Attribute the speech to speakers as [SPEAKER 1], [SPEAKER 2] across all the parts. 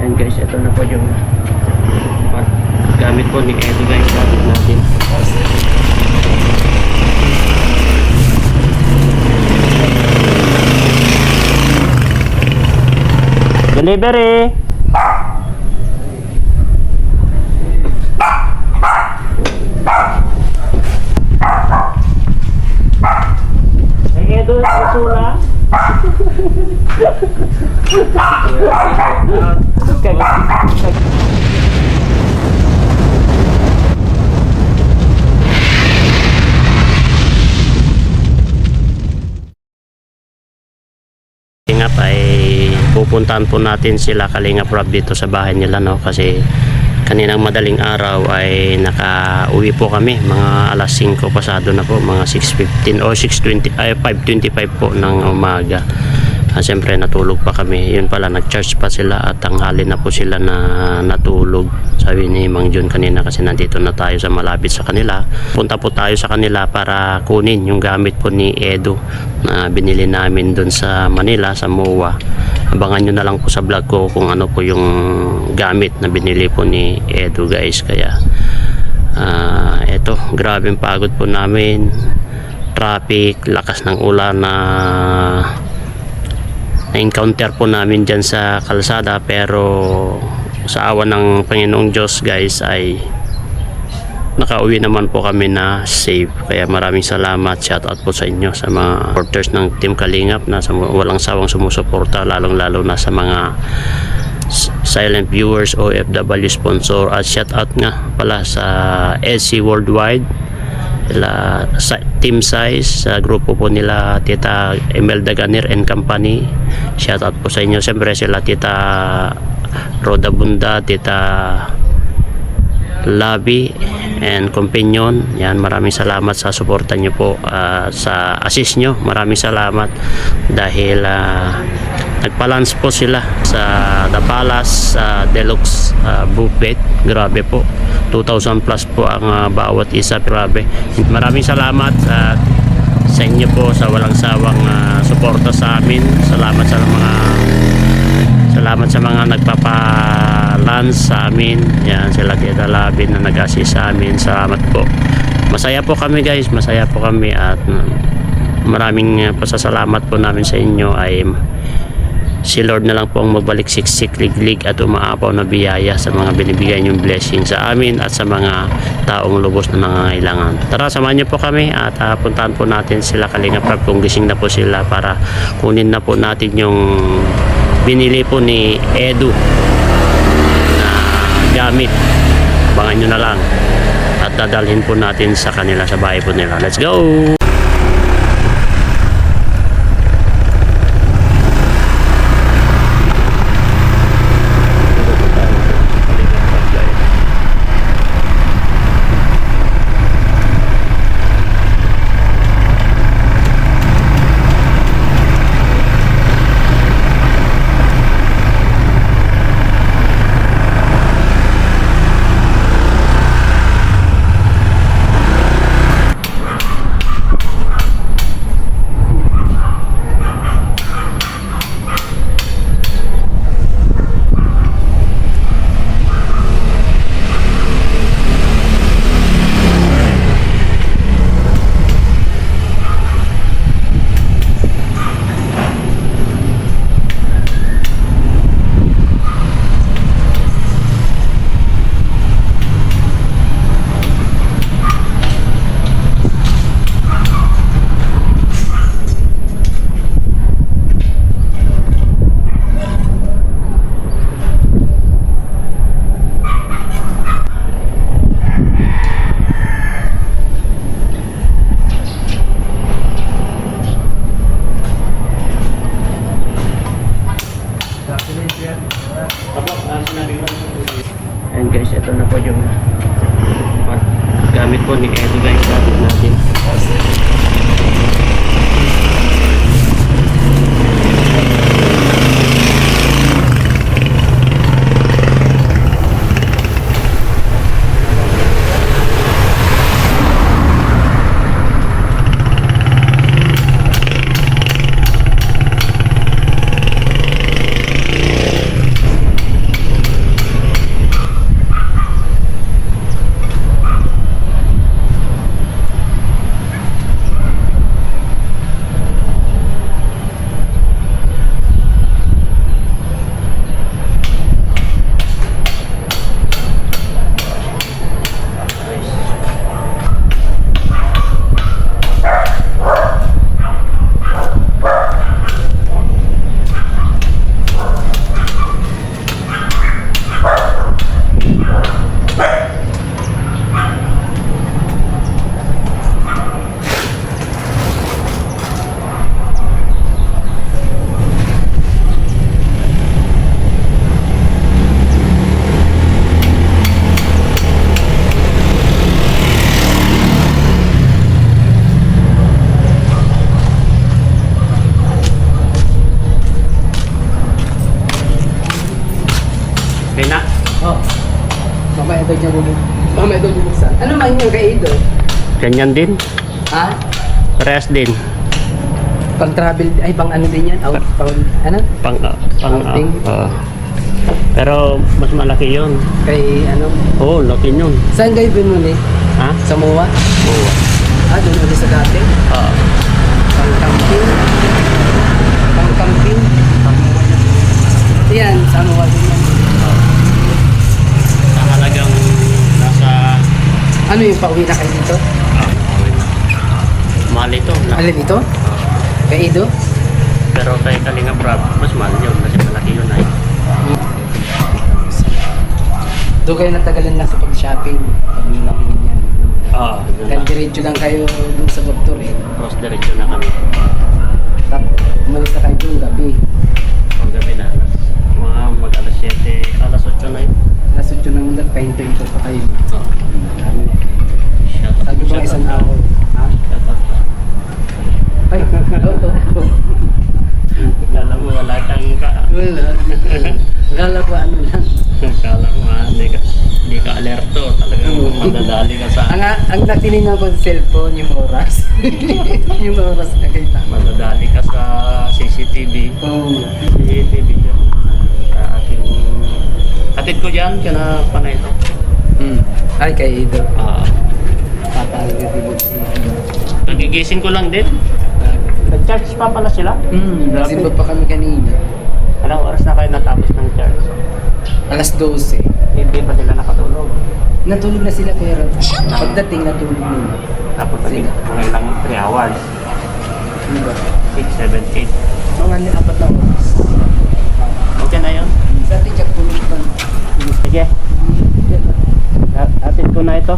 [SPEAKER 1] And guys, ito na po yung gamit po ni Edo guys. Gamit natin. Delivery! Hey Edo, basura! Kalingap ay pupuntahan po natin sila Kalingap Rob dito sa bahay nila, no, kasi kaninang madaling araw ay nakauwi po kami mga alas 5 pasado na po, mga 6:15 o 6:20 ay 5:25 po ng umaga. Siyempre natulog pa kami, yun pala nag-charge pa sila at tanghali na po sila na natulog. Sabi ni Mang Jun kanina kasi nandito na tayo sa malapit sa kanila, punta po tayo sa kanila para kunin yung gamit po ni Edo na binili namin dun sa Manila sa MOA. Abangan nyo na lang po sa vlog ko kung ano po yung gamit na binili po ni Edo guys. Kaya eto, grabeng pagod po namin, traffic, lakas ng ulan na na-encounter po namin dyan sa kalsada, pero sa awa ng Panginoong Diyos guys ay nakauwi naman po kami na safe. Kaya maraming salamat, shout out po sa inyo sa mga supporters ng Team Kalingap na walang sawang sumusuporta, lalong lalo na sa mga silent viewers, OFW sponsor, at shout out nga pala sa SC Worldwide, Team Size, sa grupo po nila Tita Imelda Ganir and Company. Shout out po sa inyo. Siyempre sila Tita Roda Bunda, Tita Labi and Companion. Yan, maraming salamat sa suporta nyo po, sa assist nyo. Maraming salamat dahil nagpa-lunch po sila sa The Palace Deluxe Buffet. Grabe po, 2,000 plus po ang bawat isa. Grabe, maraming salamat sa inyo po sa walang sawang suporta sa amin. Salamat sa mga nagpapa-lunch sa amin. Yan, sila Tita Labin na nag-assist sa amin. Salamat po. Masaya po kami guys, masaya po kami, at maraming pasasalamat po namin sa inyo ay si Lord na lang po ang magbalik siksik, liglig at umaapaw na biyaya sa mga binibigay niyong blessing sa amin at sa mga taong lubos na nangangailangan. Tara, samahan niyo po kami at puntahan po natin sila Kalingap Rob kung gising na po sila para kunin na po natin yung binili po ni Edo na gamit. Abangan nyo na lang at dadalhin po natin sa kanila sa bahay po nila. Let's go! And guys, ito na po yung gamit po ni Edo guys. Gamit natin. Okay na?
[SPEAKER 2] Oh. Mamaya daw niya bubuksan. Mamaya daw bubuksan. Ano man yung kay Ido?
[SPEAKER 1] Ganyan din.
[SPEAKER 2] Ha?
[SPEAKER 1] Parehas din.
[SPEAKER 2] Pang travel, ay pang ano din yan? Out, pang, ano?
[SPEAKER 1] Outing. Pero mas malaki yun.
[SPEAKER 2] Kay ano?
[SPEAKER 1] Oo, laki yun.
[SPEAKER 2] Saan kayo binuli?
[SPEAKER 1] Ha?
[SPEAKER 2] Sa MOA?
[SPEAKER 1] Oo.
[SPEAKER 2] Ah, doon ulit sa dati?
[SPEAKER 1] Oo.
[SPEAKER 2] Pang camping? Pang camping? Yan, sa MOA din yan.
[SPEAKER 1] Sa halagang nasa...
[SPEAKER 2] Ano yung pauwi na kayo dito?
[SPEAKER 1] Okay na. Mahal ito.
[SPEAKER 2] Alin ito? Kay Ido?
[SPEAKER 1] Pero kay Kalinga Brab, mas mahal yun kasi malaki yun ay.
[SPEAKER 2] Doon kayo natagalan na sa pag-shopping. Pag nabili niyan.
[SPEAKER 1] Oo.
[SPEAKER 2] Dahil diretso lang kayo doon sa doktor eh.
[SPEAKER 1] Cross diretso na kami.
[SPEAKER 2] Tapos umalis na kayo doon gabi.
[SPEAKER 1] Pag gabi na, mga mag-alas 7, alas 8 na yun.
[SPEAKER 2] Alas 8 na muna, pahinto-hinto pa kayo.
[SPEAKER 1] Oo. Shout out.
[SPEAKER 2] Sabi ko
[SPEAKER 1] Shout
[SPEAKER 2] isang
[SPEAKER 1] out.
[SPEAKER 2] araw. Ha?
[SPEAKER 1] Shout out.
[SPEAKER 2] Ay, oo.
[SPEAKER 1] Kala mo wala kang
[SPEAKER 2] Wala. Akala ko ano lang.
[SPEAKER 1] Kala mo hindi ka alerto. Talagang madadali ka sa...
[SPEAKER 2] Ang natinignan ko sa cellphone, yung oras. Yung oras na kayo tama.
[SPEAKER 1] Madadali ka sa CCTV.
[SPEAKER 2] Oo.
[SPEAKER 1] CCTV yun. Sa ating... Atid ko dyan, kaya pa na ito.
[SPEAKER 2] Ay, kay Ido. Tatawag ka din.
[SPEAKER 1] Nagigising ko lang din. Nag-charge pa pala sila.
[SPEAKER 2] Nasimbot pa kami kanina.
[SPEAKER 1] Anong oras na kayo natapos ng charge?
[SPEAKER 2] Alas 12.
[SPEAKER 1] Hindi pa sila nakatulog.
[SPEAKER 2] Natulog na sila pero pagdating natulog muna.
[SPEAKER 1] Tapos mga ilang 3 hours.
[SPEAKER 2] Ano ba?
[SPEAKER 1] 6, 7, 8.
[SPEAKER 2] Mga 4 na oras.
[SPEAKER 1] Okay na yun?
[SPEAKER 2] Sa atin, Jack, tulog pa.
[SPEAKER 1] Sige. Atid ko na ito.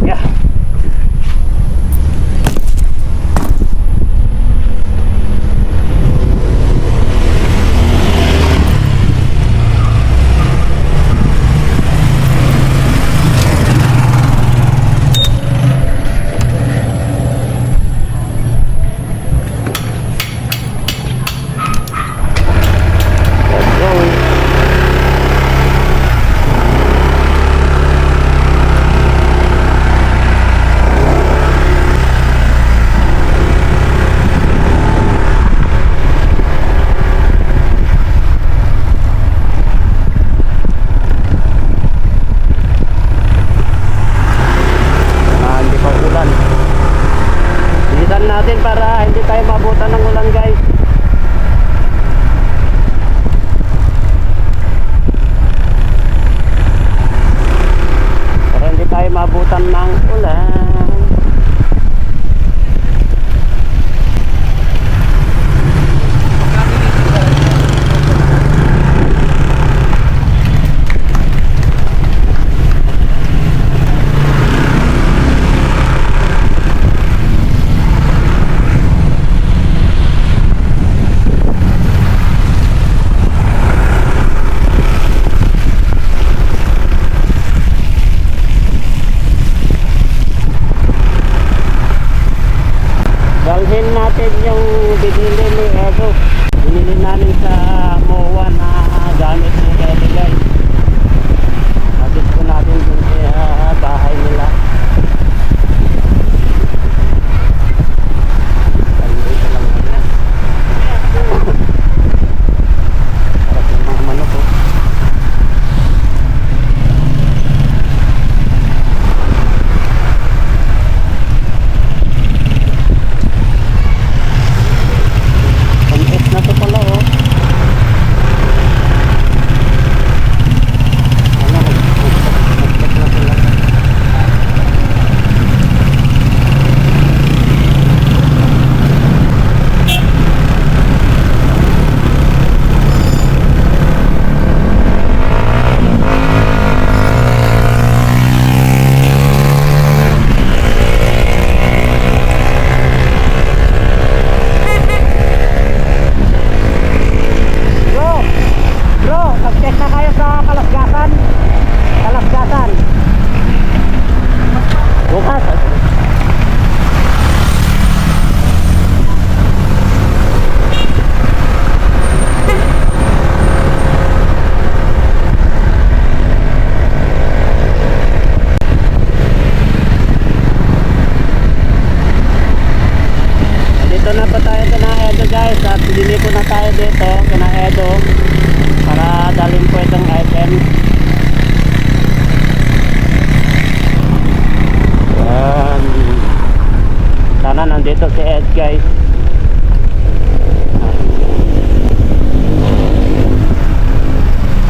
[SPEAKER 1] Yeah. Hindi pa ulan. Bilisan natin para hindi tayo mabutan ng ulan, guys. Para hindi tayo mabutan ng ulan. Dalhin natin yung binili ni Edo. Binili namin sa MOA na gamit ni Edo, guys. Hatid ko natin dun sa bahay nila. Dito lang natin. Harap yung mga manok, oh. Na to pala, oh. Ano, mag-check na sila. Dito na po tayo kina Edo guys at dilipo na tayo dito kina Edo para dalhin po itong item. Yan. Sana nandito si Ed guys.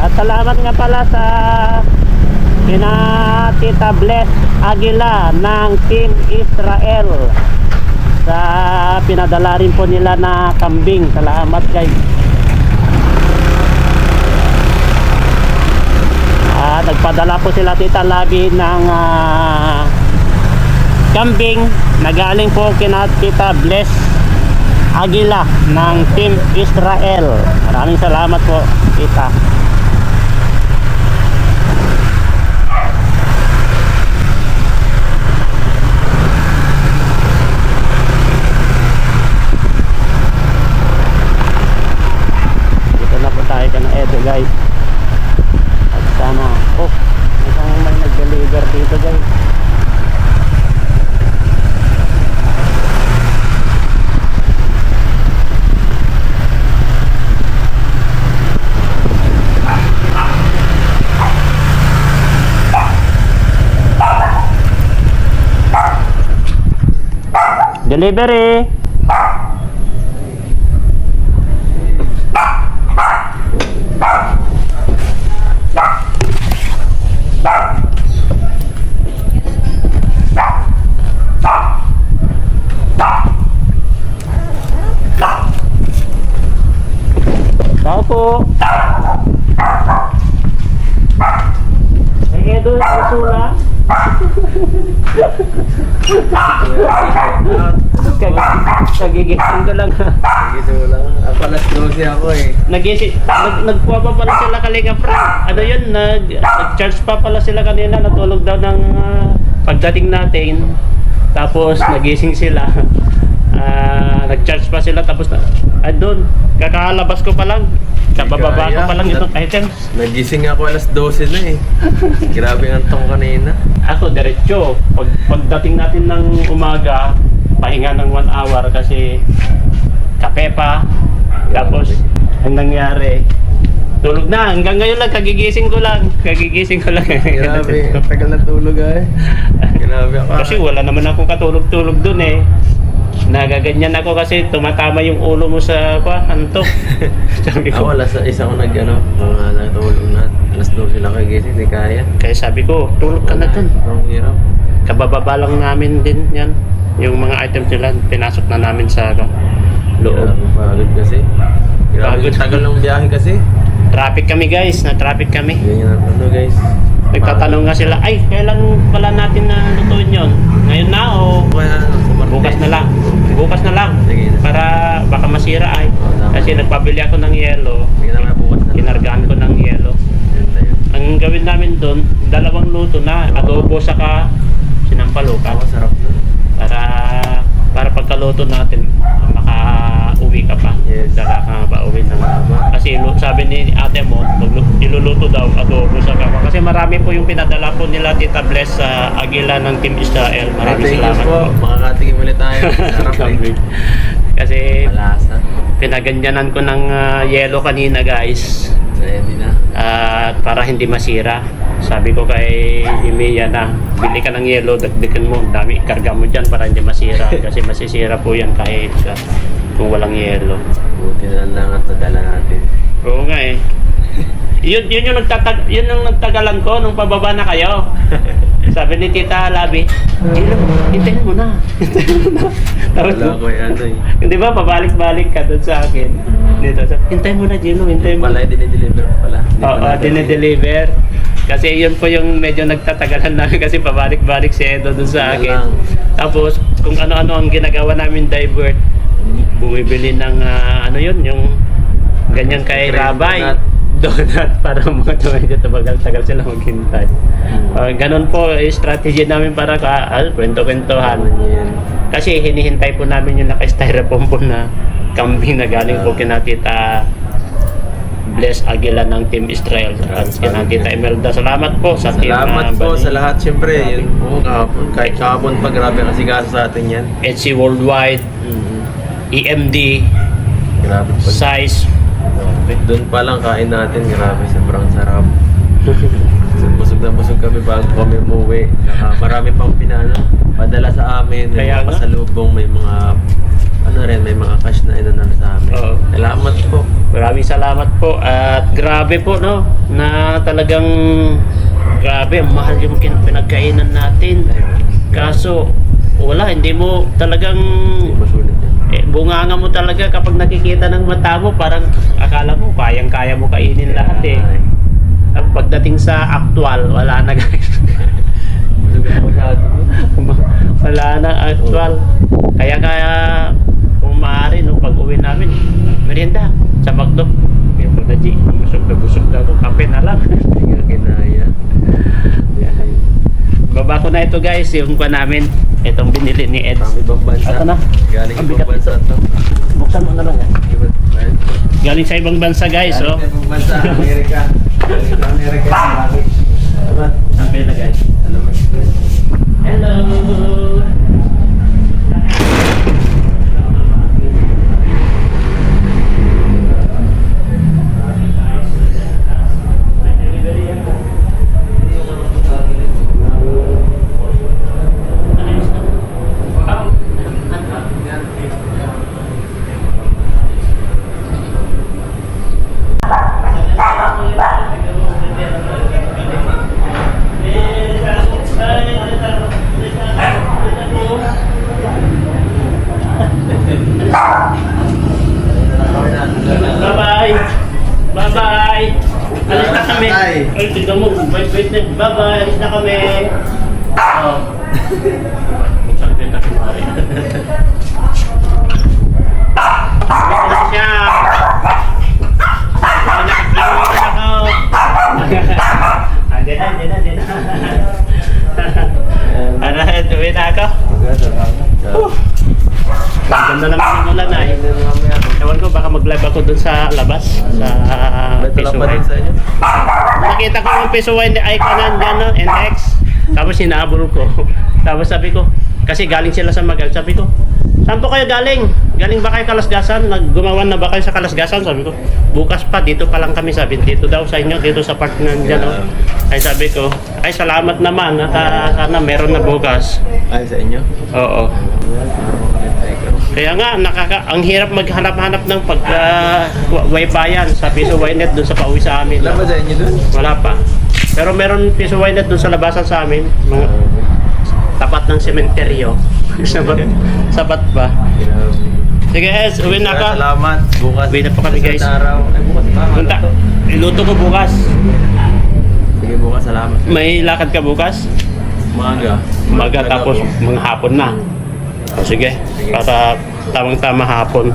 [SPEAKER 1] At salamat nga pala sa kina Tita Bless Aguila ng Team Israel sa pinadala rin po nila na kambing. Salamat guys. Nagpadala po sila Tita Labi ng kambing na galing po kina Tita Bless Aguila ng Team Israel. Maraming salamat po Tita. Tayo ka na Edo guys. At sana isang may nag-deliver dito guys. Delivery. Tao po. Ay, Edo, susula. Kagigising ko lang.
[SPEAKER 2] Gising lang. Ako alas 12 ako eh.
[SPEAKER 1] Nagkuha pa pala sila Kalinga Frank. Ano yun, nag-charge pa pala sila kanina. Natulog daw ng pagdating natin. Tapos nagising sila. Nag-charge pa sila tapos doon, kakalabas ko pa lang. Kabababa ko pa lang itong items.
[SPEAKER 2] Nagising ako alas 12 na eh. Grabe ang tong kanina.
[SPEAKER 1] Ako diretso. Pagdating natin ng umaga, pahinga ng 1 hour kasi kape pa. Tapos ang nangyari, tulog na. Hanggang ngayon lang, kagigising ko lang.
[SPEAKER 2] Grabe, tagal na tulog eh. Grabe ako.
[SPEAKER 1] Kasi wala naman akong katulog-tulog dun eh. Nagaganyan ako kasi tumatama yung ulo mo sa antok. Sabi ko,
[SPEAKER 2] Ako alas 1 ako natulog na. Alas 12 lang kagising, hindi kaya.
[SPEAKER 1] kaya sabi ko, tulog ka na dun.
[SPEAKER 2] Sobrang hirap.
[SPEAKER 1] Kabababa lang namin din yan. Yung mga items nila, pinasok na namin sa loob.
[SPEAKER 2] Grabe, pagod kasi. Grabe,
[SPEAKER 1] Pagod.
[SPEAKER 2] tagal ng biyahe kasi.
[SPEAKER 1] Traffic kami guys, na-traffic kami.
[SPEAKER 2] Ganyan ang guys.
[SPEAKER 1] Nagtatanong nga sila, ay, kailan pala natin na lutuin yun? Ngayon na o bukas na lang? Bukas na lang.
[SPEAKER 2] Sige na.
[SPEAKER 1] Para baka masira ay. Kasi nagpabili ako ng yelo,
[SPEAKER 2] Sige na bukas na.
[SPEAKER 1] kinargaan ko ng yelo.
[SPEAKER 2] Ganda yun.
[SPEAKER 1] Ang gawin namin doon, 2 luto na, adobo saka sinampalukan.
[SPEAKER 2] Sarap nun.
[SPEAKER 1] Para pagkaluto natin, makauwi ka pa.
[SPEAKER 2] Yes.
[SPEAKER 1] Dala ka pa uwi ng kasi sabi ni ate mo, iluluto daw adobo sa kama. Kasi marami po yung pinadala po nila Tita Bless sa Aguila ng Team Israel. Maraming
[SPEAKER 2] Thank you
[SPEAKER 1] salamat
[SPEAKER 2] po.
[SPEAKER 1] po.
[SPEAKER 2] Makakatingin ulit tayo. Sarap eh.
[SPEAKER 1] Kasi
[SPEAKER 2] Malasa.
[SPEAKER 1] pinaganyanan ko ng yelo kanina guys.
[SPEAKER 2] Ready na.
[SPEAKER 1] At para hindi masira, sabi ko kay Emiya na bili ka ng yelo, dagdagan mo, dami ikarga mo dyan para hindi masira. Kasi masisira po yan kahit kung walang yelo.
[SPEAKER 2] Buti na lang at nadala natin.
[SPEAKER 1] Oo nga eh. Yun yung nagtagalan ko nung pababa na kayo. Sabi ni Tita Labi, hintayin mo na. Tapos,
[SPEAKER 2] Wala ko yan eh.
[SPEAKER 1] hindi ba, pabalik-balik ka doon sa akin. Dito, hintayin mo na, Gino, hintayin mo.
[SPEAKER 2] Pala, dinideliver pala.
[SPEAKER 1] Oo, dinedeliver. Kasi yun po yung medyo nagtatagalan namin kasi pabalik-balik si Edo doon sa
[SPEAKER 2] Yun
[SPEAKER 1] akin.
[SPEAKER 2] lang.
[SPEAKER 1] Tapos, kung ano-ano ang ginagawa namin divert, bumibili ng ano yun, yung ganyan kay Rabay. Donut para mga medyo tagal sila maghintay. Ganun po strategy namin para kwento-kwentuhan.
[SPEAKER 2] Yan.
[SPEAKER 1] Kasi hinihintay po namin yung naka-styrofoam po na kambing na galing po kina Tita Bless Aguila ng Team Israel at kina Tita Imelda. Salamat po sa team.
[SPEAKER 2] Salamat po
[SPEAKER 1] Bani.
[SPEAKER 2] sa lahat. Siyempre, yun po kahapon. Kahit kahapon pa, grabe kasi gasa sa atin yan.
[SPEAKER 1] Etsy Worldwide. EMD,
[SPEAKER 3] Grabe po.
[SPEAKER 1] size.
[SPEAKER 3] Doon pa lang kain natin, grabe, sobrang sarap. Busog na busog kami bago kami umuwi. Saka marami pang padala sa amin, may
[SPEAKER 1] Kaya
[SPEAKER 3] mga
[SPEAKER 1] nga.
[SPEAKER 3] pasalubong, may mga may mga cash na inanalo sa amin.
[SPEAKER 1] Oo.
[SPEAKER 3] Salamat po.
[SPEAKER 1] Maraming salamat po at grabe po no na talagang grabe ang mahal yung pinagkainan natin. Kaso wala, hindi mo talagang
[SPEAKER 3] Masulit yan.
[SPEAKER 1] bunganga mo talaga kapag nakikita ng mata mo, parang akala mo kayang-kaya mo kainin lahat eh. At pagdating sa actual, wala na guys.
[SPEAKER 3] Busog na masyado.
[SPEAKER 1] Wala na actual. Kaya kung maaari nung pag-uwi namin, merienda sa McDo. Kaya po na G, busog na ako, kape na lang.
[SPEAKER 3] Hindi nga kinaya.
[SPEAKER 1] Baba ko na ito guys, yung pa namin. Itong binili ni Ed.
[SPEAKER 3] Pang ibang bansa.
[SPEAKER 1] Ito na.
[SPEAKER 3] Galing
[SPEAKER 1] Ang
[SPEAKER 3] ibang
[SPEAKER 1] bigat
[SPEAKER 3] bansa to.
[SPEAKER 1] Buksan mo na lang yan.
[SPEAKER 3] Ibang bansa.
[SPEAKER 1] Galing sa ibang bansa guys, oh.
[SPEAKER 3] Galing ibang bansa, Amerika. Galing sa Amerika, marami. Salamat.
[SPEAKER 1] Kape na guys.
[SPEAKER 3] Salamat.
[SPEAKER 1] Hello! Bye-bye! Bye-bye! Alis na kami!
[SPEAKER 3] Bye.
[SPEAKER 1] Ay, tignan mo! Wait na! Bye-bye! Alis na kami! Oh. Sabi na kumari. Wait na siya! Andyan na! Ano, tuwi na ako? Ganda naman yung ulan ay. Ewan ko, baka mag-live ako dun sa labas. Sa
[SPEAKER 3] Beto lang
[SPEAKER 1] Piso
[SPEAKER 3] pa din
[SPEAKER 1] Wine.
[SPEAKER 3] sa inyo.
[SPEAKER 1] Nakita ko yung Piso Wine icon nandyan, no? NX. Tapos hinahabol ko. Tapos sabi ko, kasi galing sila sa Magal. Sabi ko, saan po kayo galing? Galing ba kayo Kalasgasan? Naggumawan na ba kayo sa Kalasgasan? Sabi ko, bukas pa, dito pa lang kami. Sabi, dito daw sa inyo, dito sa park nandyan, no? Ay sabi ko, ay salamat naman. Sana meron na bukas.
[SPEAKER 3] Ay, sa inyo?
[SPEAKER 1] Oo. Kaya nga, ang hirap maghanap-hanap ng wifi-yan sa Piso Winet doon sa pauwi sa amin.
[SPEAKER 3] Wala ba sa inyo dun?
[SPEAKER 1] Wala pa. Pero meron Piso Winet doon sa labasan sa amin. Mga tapat ng sementeryo. Sapat ba? Sige guys, uwi na ka.
[SPEAKER 3] Salamat. Bukas.
[SPEAKER 1] Uwi na po kami, guys.
[SPEAKER 3] Sa araw. Ay, bukas pa.
[SPEAKER 1] Punta. Iluto ko bukas.
[SPEAKER 3] Sige, bukas. Salamat.
[SPEAKER 1] May lakad ka bukas?
[SPEAKER 3] Umaga.
[SPEAKER 1] Umaga tapos mga hapon na. O sige, para tamang-tama hapon.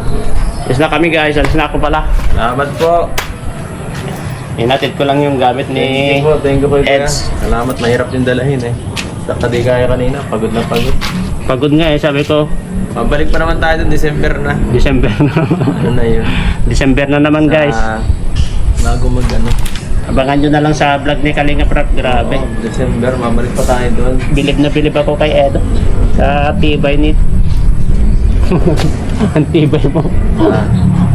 [SPEAKER 1] Alis na kami guys, alis na ako pala.
[SPEAKER 3] Salamat po.
[SPEAKER 1] Inatid ko lang yung gamit ni
[SPEAKER 3] Thank you po.
[SPEAKER 1] Eds.
[SPEAKER 3] Salamat. Mahirap yung dalahin eh. Di kaya kanina. Pagod na pagod.
[SPEAKER 1] Pagod nga eh, sabi ko,
[SPEAKER 3] Pabalik pa naman tayo dun. December na.
[SPEAKER 1] December na.
[SPEAKER 3] Ano na yun?
[SPEAKER 1] December na naman guys.
[SPEAKER 3] Bago mag ano.
[SPEAKER 1] Abangan nyo na lang sa vlog ni Kalinga Prap, grabe.
[SPEAKER 3] Oo, December. Mabalik pa tayo doon.
[SPEAKER 1] Bilib na bilib ako kay Edo. Sa tibay ni... Ang tibay mo.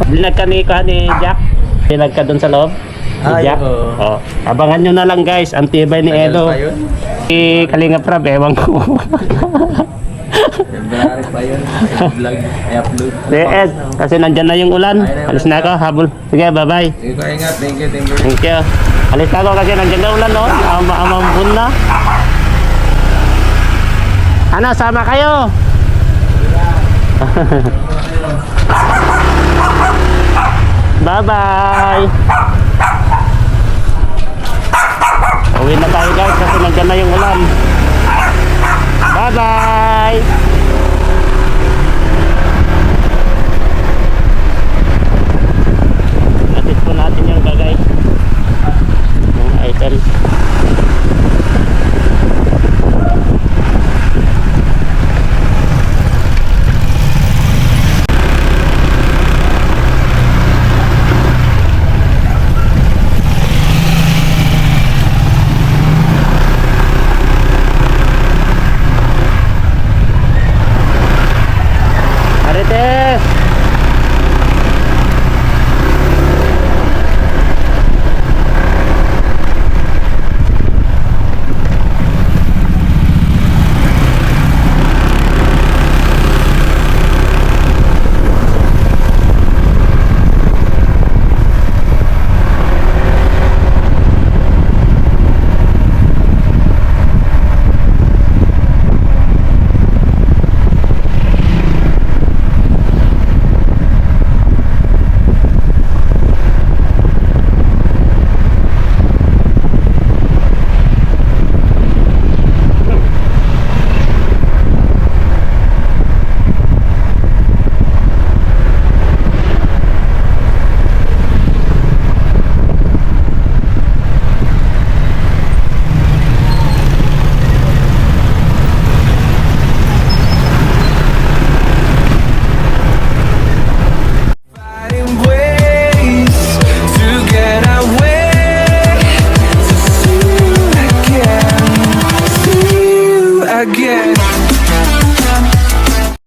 [SPEAKER 1] Binag ka ni Jack. Binag ka dun sa loob.
[SPEAKER 3] Ay,
[SPEAKER 1] Jack.
[SPEAKER 3] oo.
[SPEAKER 1] Oh. Abangan nyo na lang guys, ang tibay ni
[SPEAKER 3] Tagal
[SPEAKER 1] Edo.
[SPEAKER 3] pa yun?
[SPEAKER 1] Si Kalinga Prab, ewan ko.
[SPEAKER 3] February pa yun. I-vlog. I-upload.
[SPEAKER 1] Si Ed, kasi nandyan na yung ulan. Alis na ako, habol. Sige, bye-bye.
[SPEAKER 3] Sige ko, ingat. Thank you.
[SPEAKER 1] Thank you. Alis na ako kasi nandyan na ulan, no? Amambun na. Ano, sama kayo? Bye-bye. Uwi na tayo guys kasi nandyan na yung ulan. Bye-bye.